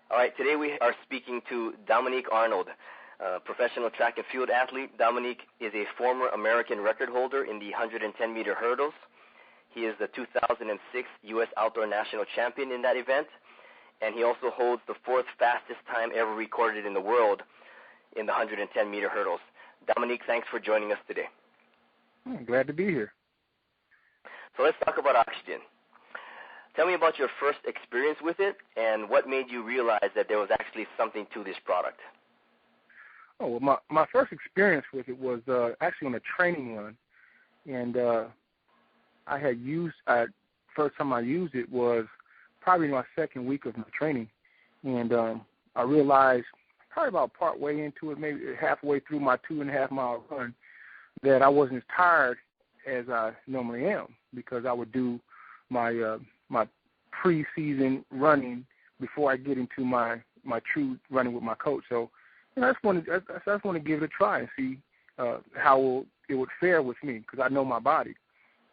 All right, today we are speaking to Dominique Arnold, professional track and field athlete. Dominique is a former American record holder in the 110-meter hurdles. He is the 2006 U.S. Outdoor National Champion in that event, and he also holds the fourth fastest time ever recorded in the world in the 110-meter hurdles. Dominique, thanks for joining us today. I'm glad to be here. So let's talk about oxygen. Tell me about your first experience with it and what made you realize that there was actually something to this product. Oh, well, my first experience with it was actually on a training run, and first time I used it was probably my second week of my training, and I realized probably about part way into it, maybe halfway through my 2.5 mile run, that I wasn't as tired as I normally am, because I would do my pre-season running before I get into my true running with my coach. So I just want to give it a try and see how it would fare with me, because I know my body.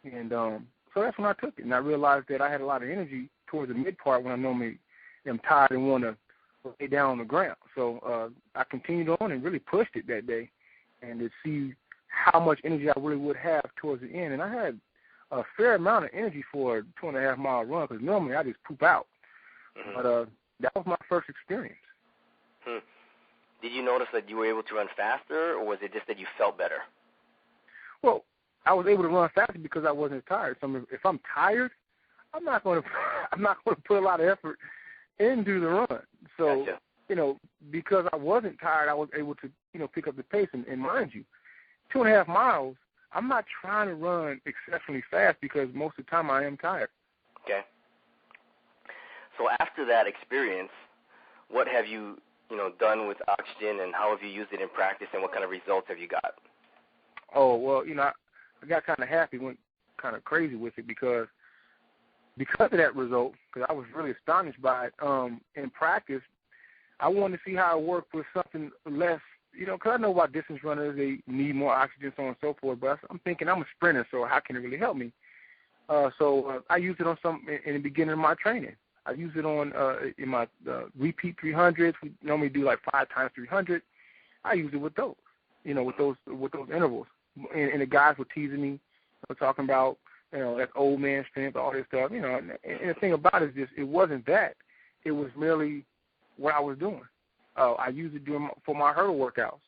And so that's when I took it, and I realized that I had a lot of energy towards the mid part when I normally am tired and want to lay down on the ground. So I continued on and really pushed it that day, and to see how much energy I really would have towards the end. And I had a fair amount of energy for a 2.5 mile run, because normally I just poop out. Mm-hmm. But that was my first experience. Did you notice that you were able to run faster, or was it just that you felt better? Well, I was able to run faster because I wasn't tired. So if I'm tired, I'm not going to put a lot of effort into the run. So, gotcha. Because I wasn't tired, I was able to, pick up the pace. And mind you, 2.5 miles, I'm not trying to run exceptionally fast because most of the time I am tired. Okay. So after that experience, what have you, done with oxygen, and how have you used it in practice, and what kind of results have you got? Oh, well, I got kind of happy, went kind of crazy with it because of that result, because I was really astonished by it. In practice, I wanted to see how it worked with something less, because I know about distance runners, they need more oxygen, so on and so forth, but I'm thinking I'm a sprinter, so how can it really help me? So I used it on in the beginning of my training. I used it on in my repeat 300s. We normally do like 5 times 300. I used it with those, with those intervals. And the guys were teasing me, talking about, that old man strength, all this stuff, And the thing about it is just, it wasn't that. It was merely what I was doing. I used it for my hurdle workouts.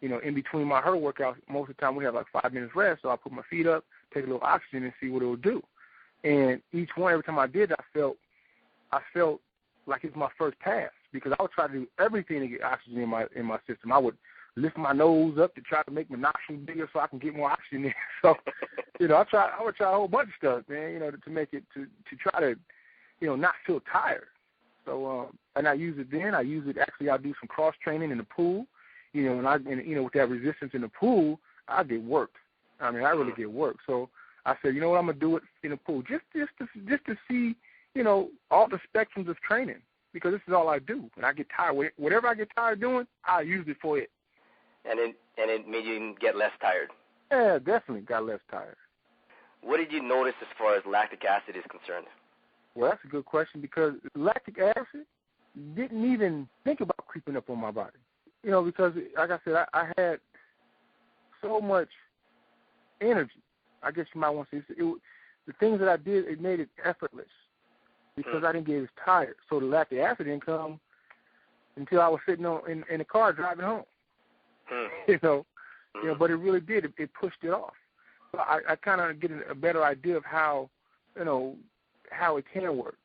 In between my hurdle workouts, most of the time we have like 5 minutes rest, so I put my feet up, take a little oxygen, and see what it would do. And each one, every time I did, I felt like it's my first pass, because I would try to do everything to get oxygen in my system. I would lift my nose up to try to make my nostrils bigger so I can get more oxygen in. So, I would try a whole bunch of stuff, man, to make it to try to, not feel tired. So, and I use it then. I use it actually. I do some cross training in the pool, and with that resistance in the pool, I get worked. I mean, I really get worked. So I said, what, I'm gonna do it in the pool just to see, all the spectrums of training, because this is all I do. When I get tired, whatever I get tired doing, I use it for it. And it made you get less tired? Yeah, definitely got less tired. What did you notice as far as lactic acid is concerned? Well, that's a good question, because lactic acid didn't even think about creeping up on my body. Because, like I said, I had so much energy. I guess you might want to say the things that I did, it made it effortless, because I didn't get as tired. So the lactic acid didn't come until I was sitting in the car driving home. But it really did. It pushed it off. So I kind of get a better idea of how it can work.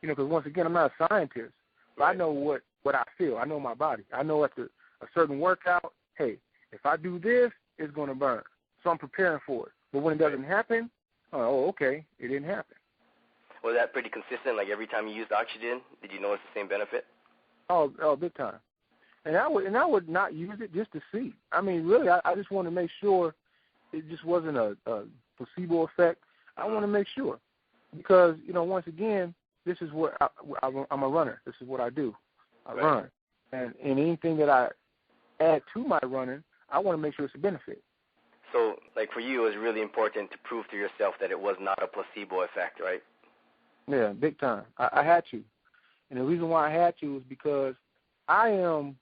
Because once again, I'm not a scientist, but I know what I feel. I know my body. I know after a certain workout, hey, if I do this, it's going to burn. So I'm preparing for it. But when it doesn't happen, oh, okay, it didn't happen. Was that pretty consistent? Like every time you used oxygen, did you notice the same benefit? Oh, big time. And I would not use it just to see. I mean, really, I just want to make sure it just wasn't a placebo effect. I want to make sure, because once again, this is what I'm a runner. This is what I do. I run, and anything that I add to my running, I want to make sure it's a benefit. So, like for you, it was really important to prove to yourself that it was not a placebo effect, right? Yeah, big time. I had to. And the reason why I had to is because I am,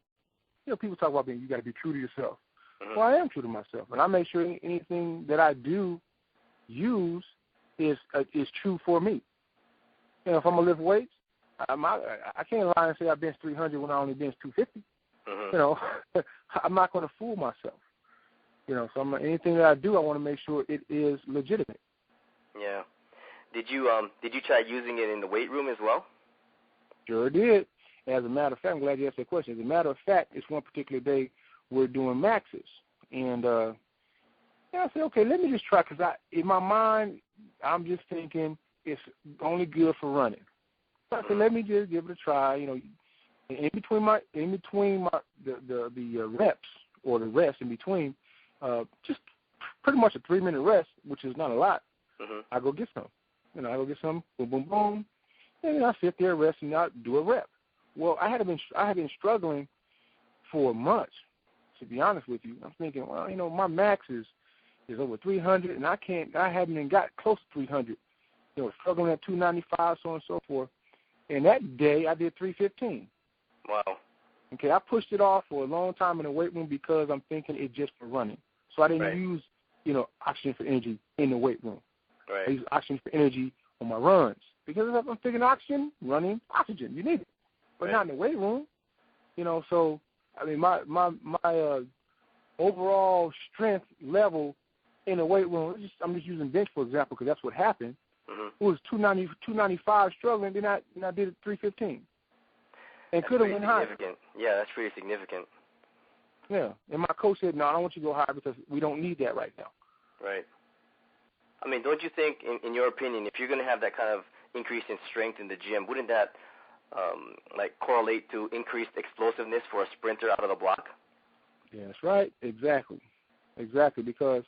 people talk about you got to be true to yourself. Mm-hmm. Well, I am true to myself, and I make sure anything that I do use is true for me. If I'm going to lift weights, I can't lie and say I bench 300 when I only bench 250. Mm-hmm. I'm not going to fool myself. So anything that I do, I want to make sure it is legitimate. Yeah. Did you try using it in the weight room as well? Sure did. As a matter of fact, I'm glad you asked that question. As a matter of fact, it's one particular day we're doing maxes. And I said, okay, let me just try, because in my mind, I'm just thinking it's only good for running. So I said, let me just give it a try. In between the reps or the rest in between, just pretty much a 3-minute rest, which is not a lot. Mm-hmm. I go get some. I go get some, boom, boom, boom, and then I sit there, rest, and I do a rep. Well, I had been struggling for months, to be honest with you. I'm thinking, well, my max is over 300, and I haven't even got close to 300. Struggling at 295, so on and so forth. And that day, I did 315. Wow. Okay, I pushed it off for a long time in the weight room because I'm thinking it's just for running. So I didn't use, oxygen for energy in the weight room. Right. I use oxygen for energy on my runs. Because if I'm thinking oxygen, running, oxygen, you need it. But not in the weight room. So, my overall strength level in the weight room, I'm just using bench, for example, because that's what happened. Mm-hmm. It was 295 struggling, then I did it 315. And could have went higher. Yeah, that's pretty significant. Yeah, and my coach said, no, I don't want you to go higher because we don't need that right now. Right. Don't you think, in your opinion, if you're going to have that kind of increase in strength in the gym, wouldn't that correlate to increased explosiveness for a sprinter out of the block? Yeah, that's right. Exactly, because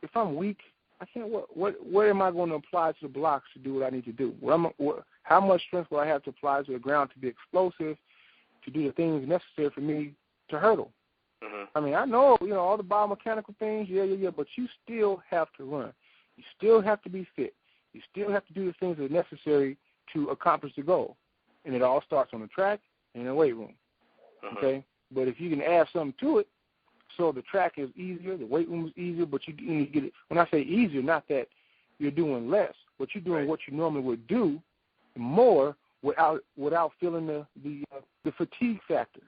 if I'm weak, I can't. What am I going to apply to the blocks to do what I need to do? How much strength will I have to apply to the ground to be explosive, to do the things necessary for me to hurdle? Mm-hmm. I know, all the biomechanical things, yeah, but you still have to run. You still have to be fit. You still have to do the things that are necessary to accomplish the goal. And it all starts on the track and in the weight room. Mm-hmm. Okay? But if you can add something to it, so the track is easier, the weight room is easier, but you get it. When I say easier, not that you're doing less, but you're doing what you normally would do more without feeling the fatigue factor.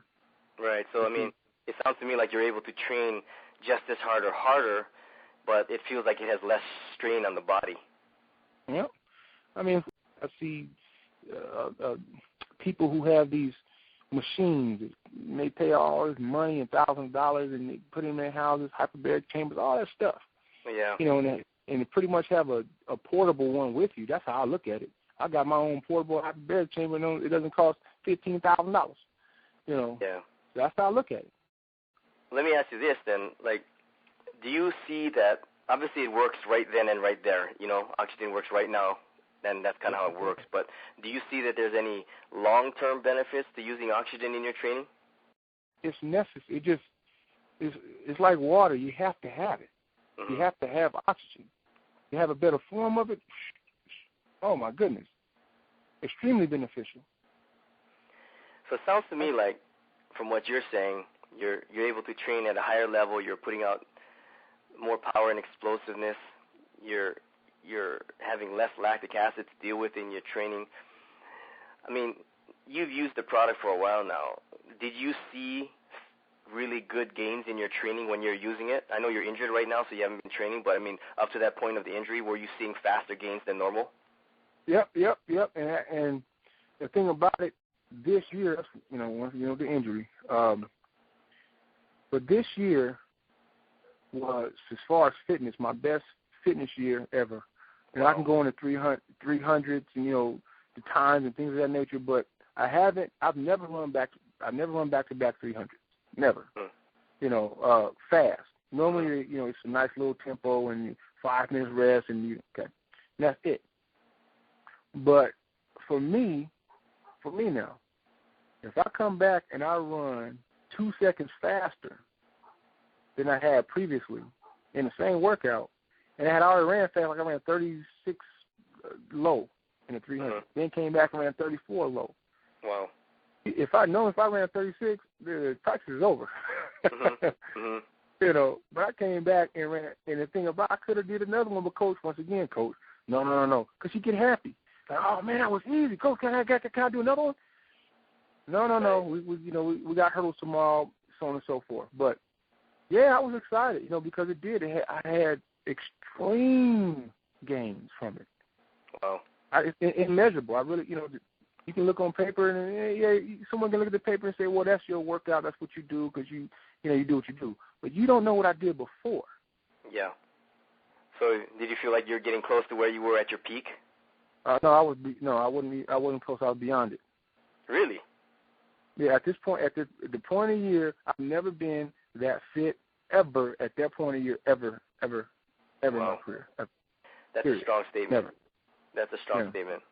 Right. So, it sounds to me like you're able to train just as hard or harder, but it feels like it has less strain on the body. Yeah. I see people who have these machines, and they pay all this money and $1,000, and they put in their houses, hyperbaric chambers, all that stuff. Yeah. And they pretty much have a portable one with you. That's how I look at it. I got my own portable hyperbaric chamber, and it doesn't cost $15,000. Yeah. That's how I look at it. Let me ask you this then. Do you see that, obviously it works right then and right there. Oxygen works right now, and that's kind of how it works. But do you see that there's any long-term benefits to using oxygen in your training? It's necessary. It's like water. You have to have it. Mm-hmm. You have to have oxygen. You have a better form of it, oh, my goodness, extremely beneficial. So it sounds to me like, from what you're saying, you're able to train at a higher level. You're putting out more power and explosiveness. You're having less lactic acid to deal with in your training. You've used the product for a while now. Did you see really good gains in your training when you're using it? I know you're injured right now, so you haven't been training, but up to that point of the injury, were you seeing faster gains than normal? Yep. And the thing about it, this year, once the injury, but this year was, as far as fitness, my best fitness year ever. I can go into 300s, the times and things of that nature, but I've never run back to back 300s. Never. Fast. Normally, it's a nice little tempo and 5 minutes rest and that's it. But for me now, if I come back and I run 2 seconds faster than I had previously in the same workout, and I had already ran fast, like I ran 36 low in the 300, then came back and ran 34 low. Wow. If I ran 36, the practice is over. Mm-hmm. You know, but I came back and ran, and the thing about I could have did another one, but Coach, once again, Coach, no, because you get happy. Like, oh man, that was easy. Coach, can I do another one? No. We got hurdles tomorrow, so on and so forth. But yeah, I was excited, you know, because it did. I had extreme gains from it. Wow. It's immeasurable. I really, you know, you can look on paper and someone can look at the paper and say, well, that's your workout. That's what you do because you do what you do. But you don't know what I did before. Yeah. So did you feel like you're getting close to where you were at your peak? No, I wasn't close. I was beyond it. Really? Yeah. At this point, at the point of the year, I've never been that fit ever. At that point of the year, ever Wow. in my career. That's period. a strong statement. Never. That's a strong Yeah. statement.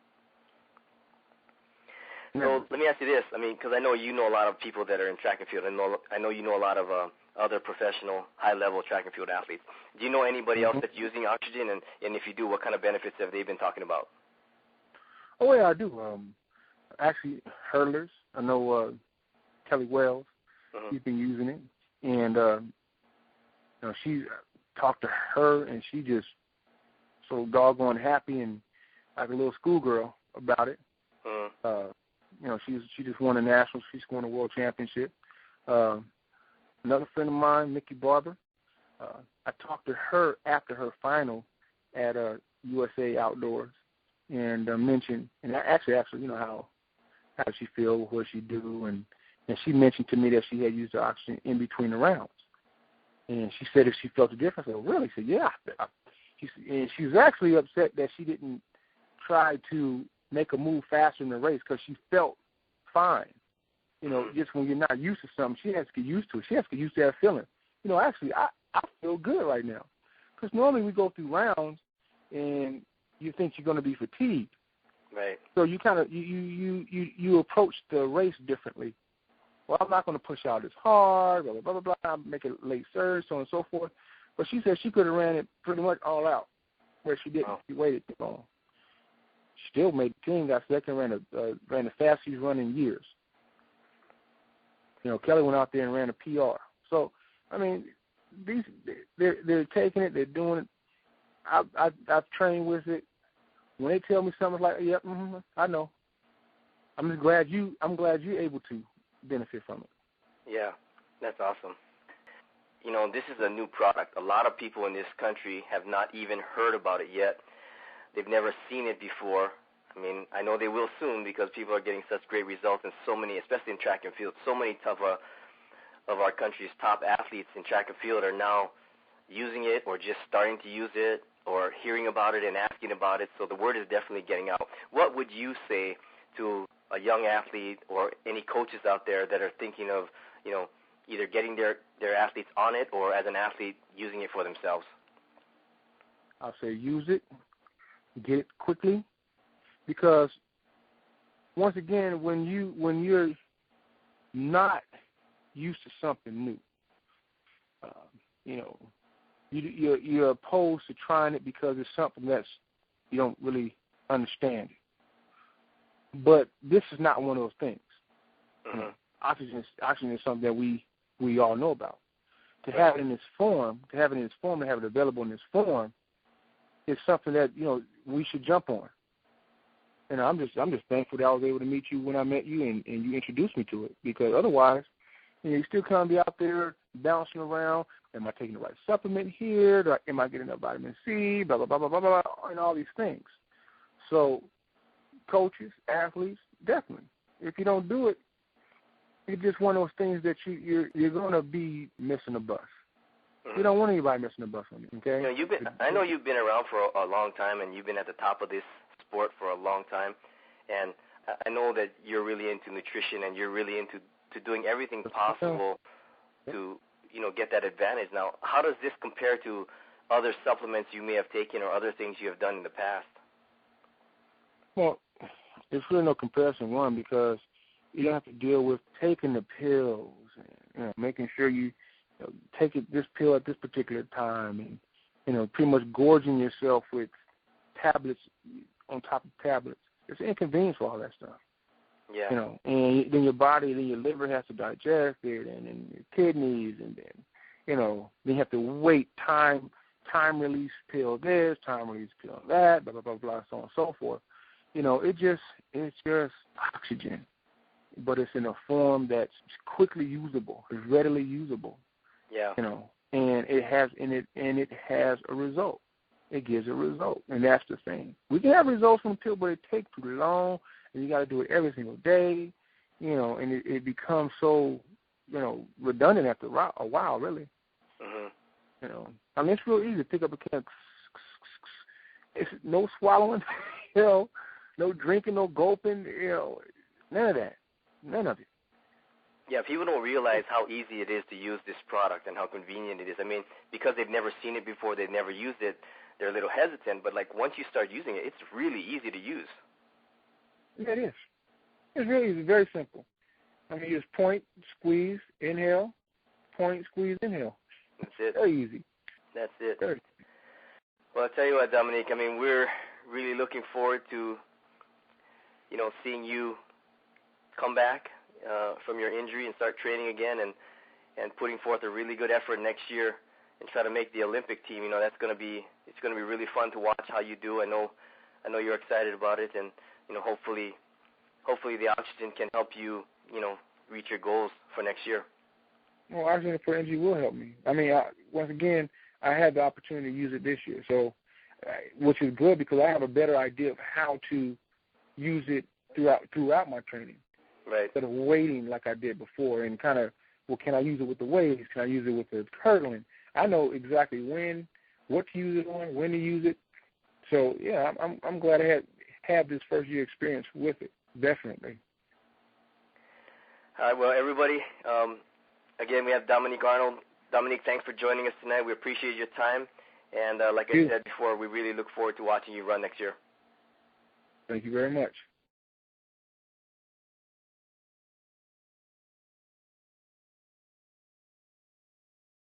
Never. So let me ask you this. I mean, because I know you know a lot of people that are in track and field. I know you know a lot of other professional, high-level track and field athletes. Do you know anybody else that's using oxygen? And if you do, what kind of benefits have they been talking about? Oh, yeah, I do. Actually, hurdlers. I know Kelly Wells. Mm-hmm. She's been using it. And, you know, she talked to her, and she just so doggone happy and like a little schoolgirl about it. Mm-hmm. You know, she just won a national. She's won a world championship. Another friend of mine, Mickey Barber, I talked to her after her final at USA Outdoors and mentioned, and I actually asked her, you know, how does she feel, what does she do, and she mentioned to me that she had used the oxygen in between the rounds. And she said if she felt a difference. I said, really? She said, yeah. And she was actually upset that she didn't try to make a move faster in the race because she felt fine. You know, just when you're not used to something, she has to get used to it. She has to get used to that feeling. You know, actually, I feel good right now because normally we go through rounds and you think you're going to be fatigued. Right. So you kind of you approach the race differently. Well, I'm not going to push out as hard, blah, blah, blah, blah, blah, make a late surge, so on and so forth. But she said she could have ran it pretty much all out, where she didn't. She waited too long. She still made the team, got second, ran the fastest she's run in years. You know, Kelly went out there and ran a PR. So, I mean, they're taking it, they're doing it. I've trained with it. When they tell me something like, yep, I know. I'm glad you're able to benefit from it. Yeah, that's awesome. You know, this is a new product. A lot of people in this country have not even heard about it yet. They've never seen it before. I mean, I know they will soon because people are getting such great results and so many, especially in track and field, so many of our country's top athletes in track and field are now using it or just starting to use it or hearing about it and asking about it. So the word is definitely getting out. What would you say to a young athlete or any coaches out there that are thinking of, you know, either getting their athletes on it or as an athlete using it for themselves? I'll say use it, get it quickly, because once again, when you're not used to something new, you know, you're opposed to trying it because it's something that's you don't really understand. But this is not one of those things. Mm-hmm. You know, oxygen is something that we all know about. To have it in this form, and have it available in this form, is something that, you know, we should jump on. And I'm just thankful that I was able to meet you when I met you and you introduced me to it, because otherwise, you know, you still kind of be out there bouncing around. Am I taking the right supplement here? Am I getting enough vitamin C? Blah, blah, blah, blah, blah, blah, and all these things. So coaches, athletes, definitely. If you don't do it, it's just one of those things that you're going to be missing a bus. Mm-hmm. You don't want anybody missing a bus on you, okay? You know, I know you've been around for a long time, and you've been at the top of this sport for a long time, and I know that you're really into nutrition and you're really into doing everything possible to, you know, get that advantage. Now, how does this compare to other supplements you may have taken or other things you have done in the past? Well, there's really no comparison, one, because you don't have to deal with taking the pills and, you know, making sure you know, take this pill at this particular time and, you know, pretty much gorging yourself with tablets on top of tablets. It's an inconvenience for all that stuff. Yeah. You know, and then your body, then your liver has to digest it, and then your kidneys, and then, you know, then you have to wait time release pill this, time release pill that, blah, blah, blah, blah, so on and so forth. You know, it's just oxygen, but it's in a form that's quickly usable, it's readily usable. Yeah. You know, and it has a result. It gives a result, and that's the thing. We can have results from the pill, but it takes too long, and you got to do it every single day. You know, and it becomes so, you know, redundant after a while, really. Mhm. You know, I mean, it's real easy to pick up a can. It's no swallowing, you know, no drinking, no gulping, you know, none of that, none of it. Yeah, people don't realize how easy it is to use this product and how convenient it is. I mean, because they've never seen it before, they've never used it, they're a little hesitant. But, like, once you start using it, it's really easy to use. Yeah, it is. It's really easy, very simple. I mean, you just point, squeeze, inhale, point, squeeze, inhale. That's it. Very easy. That's it. Very. Well, I'll tell you what, Dominique, I mean, we're really looking forward to, you know, seeing you come back from your injury and start training again and putting forth a really good effort next year and try to make the Olympic team. You know, it's going to be really fun to watch how you do. I know you're excited about it, and, you know, hopefully the oxygen can help you, you know, reach your goals for next year. Well, oxygen for energy will help me. I mean, once again, I had the opportunity to use it this year, so which is good because I have a better idea of how to use it throughout my training. Right. Instead of waiting like I did before and kind of, well, can I use it with the waves? Can I use it with the hurdling? I know exactly what to use it on, when to use it. So yeah, I'm glad I had this first year experience with it. Definitely. All right. Well, everybody, again, we have Dominique Arnold. Dominique, thanks for joining us tonight. We appreciate your time. And like I said before, we really look forward to watching you run next year. Thank you very much.